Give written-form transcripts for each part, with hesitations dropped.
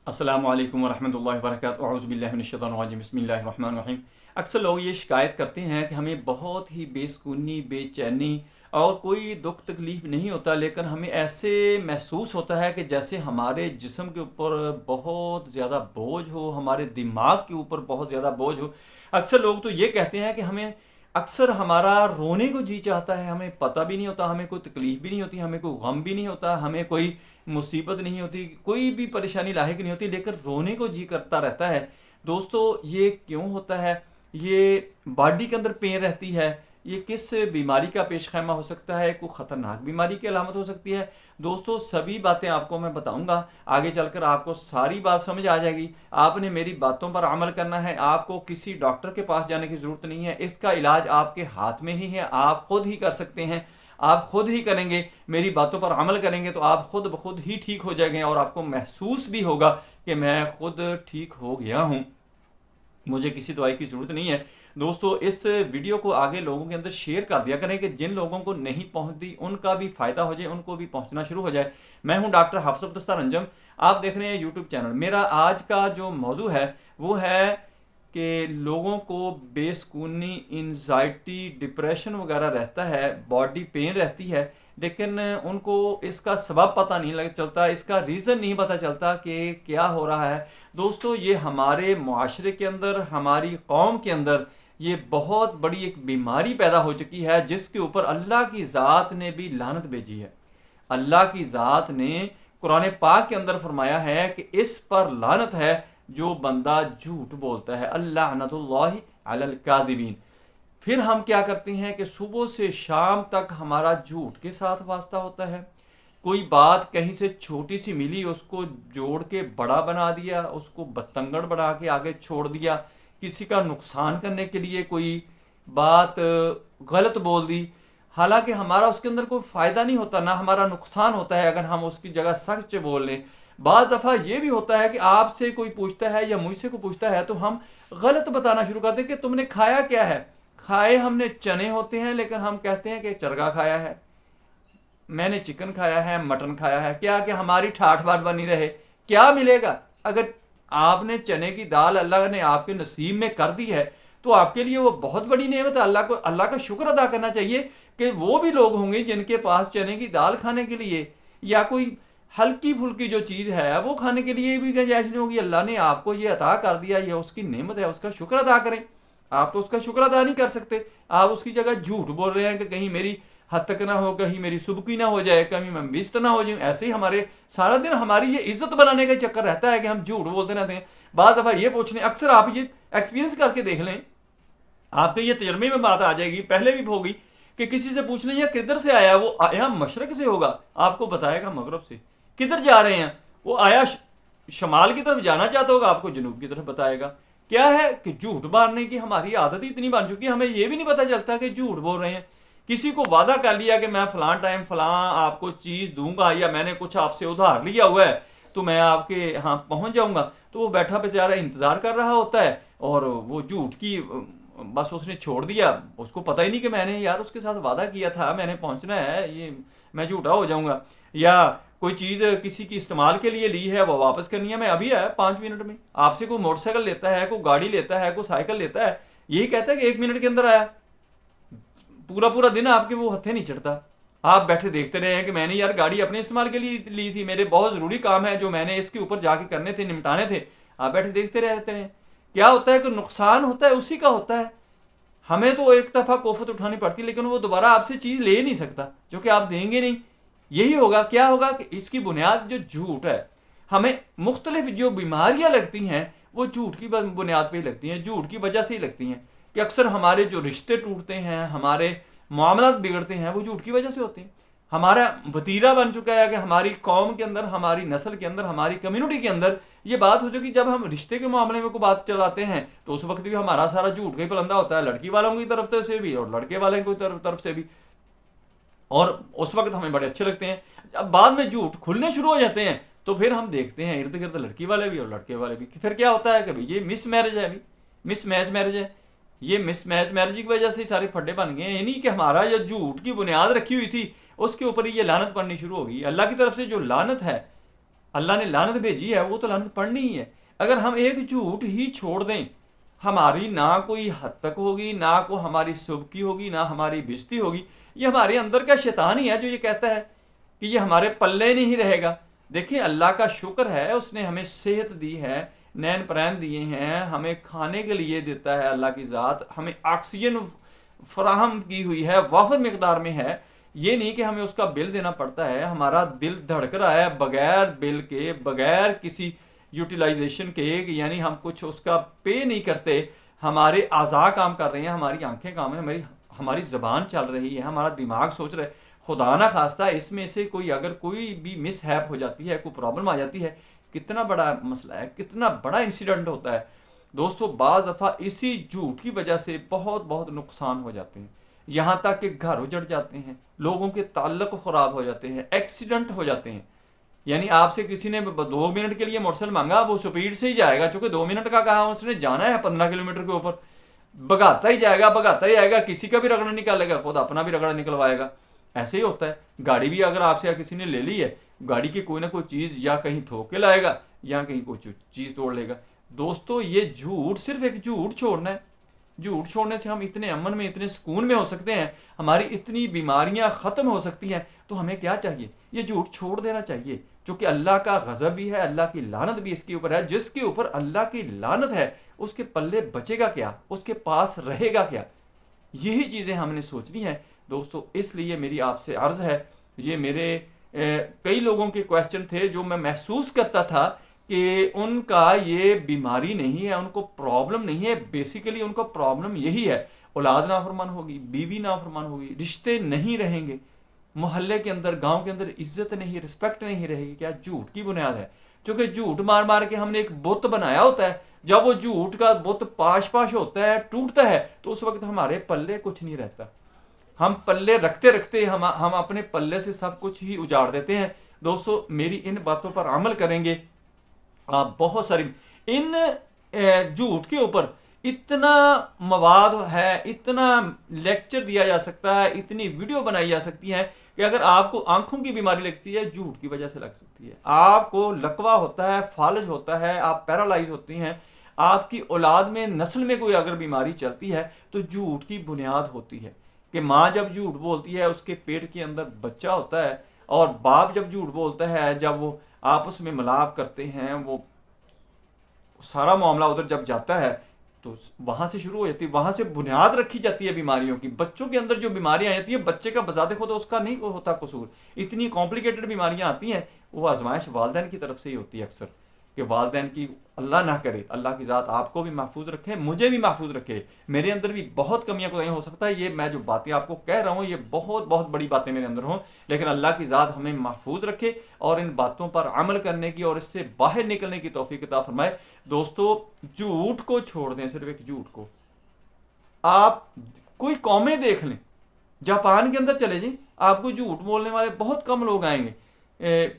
अस्सलामु अलैकुम वरहमतुल्लाहि वबरकातुहू अऊज़ु बिल्लाहि मिनश्शैतानिर्रजीम बिस्मिल्लाहिर्रहमानिर्रहीम। अक्सर लोग ये शिकायत करते हैं कि हमें बहुत ही बेसुकूनी, बेचैनी और कोई दुख तकलीफ़ नहीं होता, लेकिन हमें ऐसे महसूस होता है कि जैसे हमारे जिस्म के ऊपर बहुत ज़्यादा बोझ हो, हमारे दिमाग के ऊपर बहुत ज़्यादा बोझ हो। अक्सर लोग तो ये कहते हैं कि हमें अक्सर हमारा रोने को जी चाहता है, हमें पता भी नहीं होता, हमें कोई तकलीफ़ भी नहीं होती, हमें कोई गम भी नहीं होता, हमें कोई मुसीबत नहीं होती, कोई भी परेशानी लाहिक नहीं होती, लेकिन रोने को जी करता रहता है। दोस्तों, ये क्यों होता है? ये बॉडी के अंदर पेन रहती है। ये किस बीमारी का पेश खैमा हो सकता है? कोई ख़तरनाक बीमारी की अलामत हो सकती है। दोस्तों, सभी बातें आपको मैं बताऊंगा। आगे चलकर आपको सारी बात समझ आ जाएगी। आपने मेरी बातों पर अमल करना है। आपको किसी डॉक्टर के पास जाने की ज़रूरत नहीं है। इसका इलाज आपके हाथ में ही है, आप खुद ही कर सकते हैं। आप खुद ही करेंगे, मेरी बातों पर अमल करेंगे तो आप खुद ब खुद ही ठीक हो जाएंगे और आपको महसूस भी होगा कि मैं खुद ठीक हो गया हूँ, मुझे किसी दवाई की ज़रूरत नहीं है। दोस्तों, इस वीडियो को आगे लोगों के अंदर शेयर कर दिया करें कि जिन लोगों को नहीं पहुंचती उनका भी फ़ायदा हो जाए, उनको भी पहुंचना शुरू हो जाए। मैं हूं डॉक्टर हाफिज़ दस्तार अंजम, आप देख रहे हैं यूट्यूब चैनल। मेरा आज का जो मौजू है वो है कि लोगों को बेसुकूनी, एंजाइटी, डिप्रेशन वगैरह रहता है, बॉडी पेन रहती है, लेकिन उनको इसका सबब पता नहीं लग चलता, इसका रीज़न नहीं पता चलता कि क्या हो रहा है। दोस्तों, ये हमारे मुआशरे के अंदर, हमारी कौम के अंदर ये बहुत बड़ी एक बीमारी पैदा हो चुकी है, जिसके ऊपर अल्लाह की ज़ात ने भी लानत भेजी है। अल्लाह की ज़ात ने कुरान पाक के अंदर फरमाया है कि इस पर लानत है जो बंदा झूठ बोलता है, अल्लाहनतुल्लाहि अलल काज़िबीन। फिर हम क्या करते हैं कि सुबह से शाम तक हमारा झूठ के साथ वास्ता होता है। कोई बात कहीं से छोटी सी मिली, उसको जोड़ के बड़ा बना दिया, उसको बतंगड़ बना के आगे छोड़ दिया। किसी का नुकसान करने के लिए कोई बात गलत बोल दी, हालांकि हमारा उसके अंदर कोई फ़ायदा नहीं होता, ना हमारा नुकसान होता है अगर हम उसकी जगह सच बोल लें। बाज़ दफ़ा ये भी होता है कि आपसे कोई पूछता है या मुझसे कोई पूछता है तो हम गलत बताना शुरू करते हैं कि तुमने खाया क्या है। खाए हमने चने होते हैं, लेकिन हम कहते हैं कि चरगा खाया है, मैंने चिकन खाया है, मटन खाया है। क्या कि हमारी ठाठ बात बनी रहे। क्या मिलेगा? अगर आपने चने की दाल अल्लाह ने आपके नसीब में कर दी है तो आपके लिए वो बहुत बड़ी नेमत है। अल्लाह का शुक्र अदा करना चाहिए कि वो भी लोग होंगे जिनके पास चने की दाल खाने के लिए या कोई हल्की फुल्की जो चीज़ है वो खाने के लिए भी गुंजाइश नहीं होगी। अल्लाह ने आपको ये अता कर दिया, ये उसकी नेमत है, उसका शुक्र अदा करें। आप तो उसका शुक्र अदा नहीं कर सकते, आप उसकी जगह झूठ बोल रहे हैं कि कहीं मेरी हद तक ना हो, कहीं मेरी सुबकी ना हो जाए, कहीं मैं बिस्त ना हो जाऊँ। ऐसे ही हमारे सारा दिन हमारी ये इज्जत बनाने का चक्कर रहता है कि हम झूठ बोलते रहते हैं। बाज़ दफ़ा ये पूछने, अक्सर आप ये एक्सपीरियंस करके देख लें, आपके ये तजर्बे में बात आ जाएगी, पहले भी होगी कि किसी से पूछ लें ये किधर से आया, वो आया मशरक से होगा, आपको बताएगा मगरब से। किधर जा रहे हैं, वो आया शमाल की तरफ जाना चाहता होगा, आपको जनूब की तरफ बताएगा। क्या है कि झूठ मारने की हमारी आदत ही इतनी बन चुकी है, हमें ये भी नहीं पता चलता कि झूठ बोल रहे हैं। किसी को वादा कर लिया कि मैं फलां टाइम फलां आपको चीज़ दूंगा, या मैंने कुछ आपसे उधार लिया हुआ है तो मैं आपके यहाँ पहुँच जाऊँगा, तो वो बैठा बेचारा इंतज़ार कर रहा होता है और वो झूठ की बस उसने छोड़ दिया। उसको पता ही नहीं कि मैंने यार उसके साथ वादा किया था, मैंने पहुँचना है, ये मैं झूठा हो जाऊँगा। या कोई चीज़ किसी की इस्तेमाल के लिए ली है, वो वापस करनी है, मैं अभी आया 5 मिनट में। आपसे कोई मोटरसाइकिल लेता है, कोई गाड़ी लेता है, कोई साइकिल लेता है, यही कहता है कि 1 मिनट के अंदर आया। पूरा पूरा दिन आपके वो हत्थे नहीं चढ़ता, आप बैठे देखते रहे हैं कि मैंने यार गाड़ी अपने इस्तेमाल के लिए ली थी, मेरे बहुत ज़रूरी काम है जो मैंने इसके ऊपर जाके करने थे, निपटाने थे। आप बैठे देखते रहते हैं। क्या होता है कि नुकसान होता है उसी का होता है। हमें तो एक दफ़ा कोफत उठानी पड़ती है, लेकिन वो दोबारा आपसे चीज़ ले नहीं सकता, जो कि आप देंगे नहीं। यही होगा, क्या होगा कि इसकी बुनियाद जो झूठ है। हमें मुख्तलिफ जो बीमारियां लगती हैं वो झूठ की बुनियाद पे ही लगती हैं, झूठ की वजह से ही लगती हैं। कि अक्सर हमारे जो रिश्ते टूटते हैं, हमारे मामलात बिगड़ते हैं, वो झूठ की वजह से होते हैं। हमारा वतीरा बन चुका है कि हमारी कौम के अंदर, हमारी नस्ल के अंदर, हमारी कम्युनिटी के अंदर ये बात हो चुकी, जब हम रिश्ते के मामले में कोई बात चलाते हैं तो उस वक्त भी हमारा सारा झूठ का ही पलंदा होता है, लड़की वालों की तरफ से भी और लड़के वाले की तरफ से भी। और उस वक्त हमें बड़े अच्छे लगते हैं। अब बाद में झूठ खुलने शुरू हो जाते हैं तो फिर हम देखते हैं इर्द गिर्द लड़की वाले भी और लड़के वाले भी। फिर क्या होता है कि भाई ये मिस मैरिज है, अभी मिस मैच है। ये मिस मैरिज की वजह से सारे फड्डे बन गए हैं। यानी कि हमारा जो झूठ की बुनियाद रखी हुई थी उसके ऊपर ये लानत पड़नी शुरू हो गई। अल्लाह की तरफ से जो लानत है अल्लाह ने लानत भेजी है, वो तो लानत पड़नी ही है। अगर हम एक झूठ ही छोड़ दें, हमारी ना कोई हद तक होगी, ना को हमारी सुबकी होगी, ना हमारी बेइज्जती होगी। ये हमारे अंदर का शैतान ही है जो ये कहता है कि ये हमारे पल्ले नहीं रहेगा। देखिए, अल्लाह का शुक्र है, उसने हमें सेहत दी है, नैन प्रैन दिए हैं, हमें खाने के लिए देता है। अल्लाह की ज़ात हमें ऑक्सीजन फराहम की हुई है, वाफर मकदार में है। ये नहीं कि हमें उसका बिल देना पड़ता है। हमारा दिल धड़क रहा है बगैर बिल के, बगैर किसी यूटिलाइजेशन के, यानी हम कुछ उसका पे नहीं करते। हमारे आज़ा काम कर रहे हैं, हमारी आंखें काम है, हमारी हमारी ज़बान चल रही है, हमारा दिमाग सोच रहा है। खुदा ना खास्ता इसमें से कोई अगर कोई भी मिस हैप हो जाती है, कोई प्रॉब्लम आ जाती है, कितना बड़ा मसला है, कितना बड़ा इंसिडेंट होता है। दोस्तों, बाज़ दफ़ा इसी झूठ की वजह से बहुत बहुत नुकसान हो जाते हैं। यहाँ तक कि घर उजड़ जाते हैं, लोगों के ताल्लुक ख़राब हो जाते हैं, एक्सीडेंट हो जाते हैं। यानी आपसे किसी ने 2 मिनट के लिए मोटरसाइकिल मांगा, वो स्पीड से ही जाएगा, चूंकि 2 मिनट का कहा, उसने जाना है 15 किलोमीटर के ऊपर, भगाता ही जाएगा, भगाता ही आएगा, किसी का भी रगड़ा निकालेगा, खुद अपना भी रगड़ा निकलवाएगा। ऐसे ही होता है। गाड़ी भी अगर आपसे या किसी ने ले ली है, गाड़ी की कोई ना कोई चीज़ या कहीं ठोक के लाएगा या कहीं कोई चीज़ तोड़ लेगा। दोस्तों, ये झूठ, सिर्फ एक झूठ छोड़ना है। झूठ छोड़ने से हम इतने अमन में, इतने सुकून में हो सकते हैं, हमारी इतनी बीमारियां ख़त्म हो सकती हैं। तो हमें क्या चाहिए? ये झूठ छोड़ देना चाहिए, क्योंकि अल्लाह का गज़ब भी है, अल्लाह की लानत भी इसके ऊपर है। जिसके ऊपर अल्लाह की लानत है, उसके पल्ले बचेगा क्या, उसके पास रहेगा क्या? यही चीज़ें हमने सोचनी है दोस्तों। इसलिए मेरी आपसे अर्ज़ है, ये मेरे कई लोगों के क्वेश्चन थे जो मैं महसूस करता था कि उनका ये बीमारी नहीं है, उनको प्रॉब्लम नहीं है। बेसिकली उनको प्रॉब्लम यही है, औलाद नाफरमान होगी, बीवी नाफरमान होगी, रिश्ते नहीं रहेंगे, मोहल्ले के अंदर, गांव के अंदर इज्जत नहीं, रिस्पेक्ट नहीं रहेगी। क्या? झूठ की बुनियाद है। क्योंकि झूठ मार मार के हमने एक बुत बनाया होता है। जब वो झूठ का बुत पाश पाश होता है, टूटता है, तो उस वक्त हमारे पल्ले कुछ नहीं रहता। हम पल्ले रखते रखते हम अपने पल्ले से सब कुछ ही उजाड़ देते हैं। दोस्तों, मेरी इन बातों पर अमल करेंगे, आप बहुत सारी इन झूठ के ऊपर इतना मवाद है, इतना लेक्चर दिया जा सकता है, इतनी वीडियो बनाई जा सकती है कि अगर आपको आंखों की बीमारी लगती है, झूठ की वजह से लग सकती है। आपको लकवा होता है, फालज होता है, आप पैरालाइज होती हैं, आपकी औलाद में, नस्ल में कोई अगर बीमारी चलती है, तो झूठ की बुनियाद होती है कि माँ जब झूठ बोलती है, उसके पेट के अंदर बच्चा होता है, और बाप जब झूठ बोलता है, जब वो आपस में मिलाप करते हैं, वो सारा मामला उधर जब जाता है, तो वहां से शुरू हो जाती है, वहां से बुनियाद रखी जाती है बीमारियों की। बच्चों के अंदर जो बीमारियां आती है, बच्चे का बजाते खुद उसका नहीं होता कसूर, इतनी कॉम्प्लिकेटेड बीमारियां आती हैं, वो आजमाइश वालिदैन की तरफ से ही होती है अक्सर। कि वालिदैन की, अल्लाह ना करे, अल्लाह की ज़ात आपको भी महफूज रखे, मुझे भी महफूज रखे। मेरे अंदर भी बहुत कमियां कोताहियां हो सकता है, ये मैं जो बातें आपको कह रहा हूँ, ये बहुत बहुत बड़ी बातें मेरे अंदर हों, लेकिन अल्लाह की ज़ात हमें महफूज रखे और इन बातों पर अमल करने की और इससे बाहर निकलने की तौफीक अता फरमाए। दोस्तों, झूठ को छोड़ दें, सिर्फ एक झूठ को। आप कोई कौमें देख लें, जापान के अंदर चले जाएं, आपको झूठ बोलने वाले बहुत कम लोग आएंगे।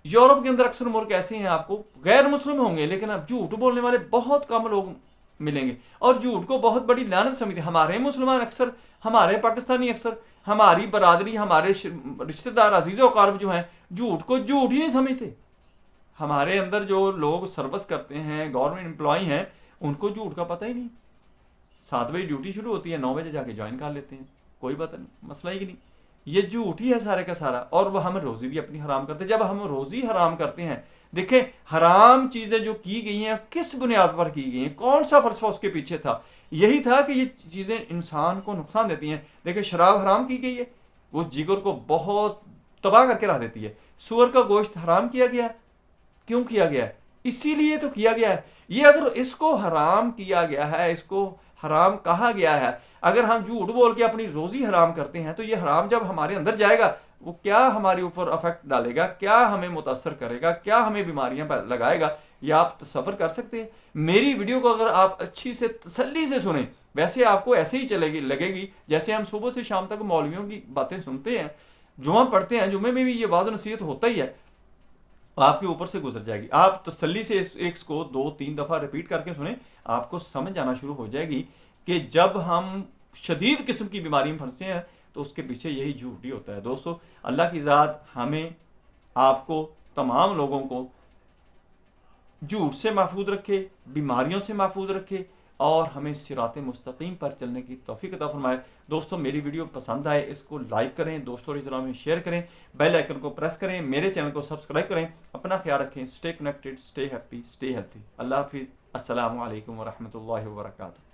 यूरोप के अंदर अक्सर मुल्क ऐसे हैं, आपको गैर मुस्लिम होंगे, लेकिन अब झूठ बोलने वाले बहुत कम लोग मिलेंगे, और झूठ को बहुत बड़ी लानत समझते। हमारे मुसलमान अक्सर, हमारे पाकिस्तानी अक्सर, हमारी बरादरी, हमारे रिश्तेदार, अजीज़ व अकारब जो हैं, झूठ को झूठ ही नहीं समझते। हमारे अंदर जो लोग सर्विस करते हैं, गवर्नमेंट एम्प्लॉय हैं, उनको झूठ का पता ही नहीं। 7 बजे ड्यूटी शुरू होती है, 9 बजे जाके ज्वाइन कर लेते हैं, कोई पता नहीं, मसला ही नहीं। ये झूठ ही है सारे का सारा। और वह हम रोज़ी भी अपनी हराम करते हैं। जब हम रोज़ी हराम करते हैं, देखें हराम चीज़ें जो की गई हैं, किस बुनियाद पर की गई हैं, कौन सा फलसफा उसके पीछे था? यही था कि ये चीज़ें इंसान को नुकसान देती हैं। देखिए, शराब हराम की गई है, वो जिगर को बहुत तबाह करके रख देती है। सूअर का गोश्त हराम किया गया, क्यों किया गया है? इसीलिए तो किया गया है। ये अगर इसको हराम किया गया है, इसको हराम कहा गया है, अगर हम झूठ बोल के अपनी रोज़ी हराम करते हैं, तो ये हराम जब हमारे अंदर जाएगा, वो क्या हमारे ऊपर अफेक्ट डालेगा, क्या हमें मुतासर करेगा, क्या हमें बीमारियां लगाएगा, ये आप तसव्वुर कर सकते हैं। मेरी वीडियो को अगर आप अच्छी से तसल्ली से सुने, वैसे आपको ऐसे ही चलेगी, लगेगी जैसे हम सुबह से शाम तक मौलवियों की बातें सुनते हैं, जुमा पढ़ते हैं, जुमे में भी ये वाज़ नसीहत होता ही है, आपके ऊपर से गुजर जाएगी। आप तसल्ली से एक को 2-3 दफ़ा रिपीट करके सुने, आपको समझ आना शुरू हो जाएगी कि जब हम शदीद किस्म की बीमारी में फंसते हैं, तो उसके पीछे यही झूठ ही होता है। दोस्तों, अल्लाह की ज़ात हमें, आपको, तमाम लोगों को झूठ से महफूज रखे, बीमारियों से महफूज रखे और हमें सिरात मुस्तकीम पर चलने की तौफीक अता फरमाए। दोस्तों मेरी वीडियो पसंद आए इसको लाइक करें, दोस्तों और रिश्तेदारों में शेयर करें, बेल आइकन को प्रेस करें, मेरे चैनल को सब्सक्राइब करें। अपना ख्याल रखें, stay connected, stay happy, stay healthy. अल्लाह हाफिज़। अस्सलामु अलैकुम वरहमतुल्लाहि वबरकातुहू।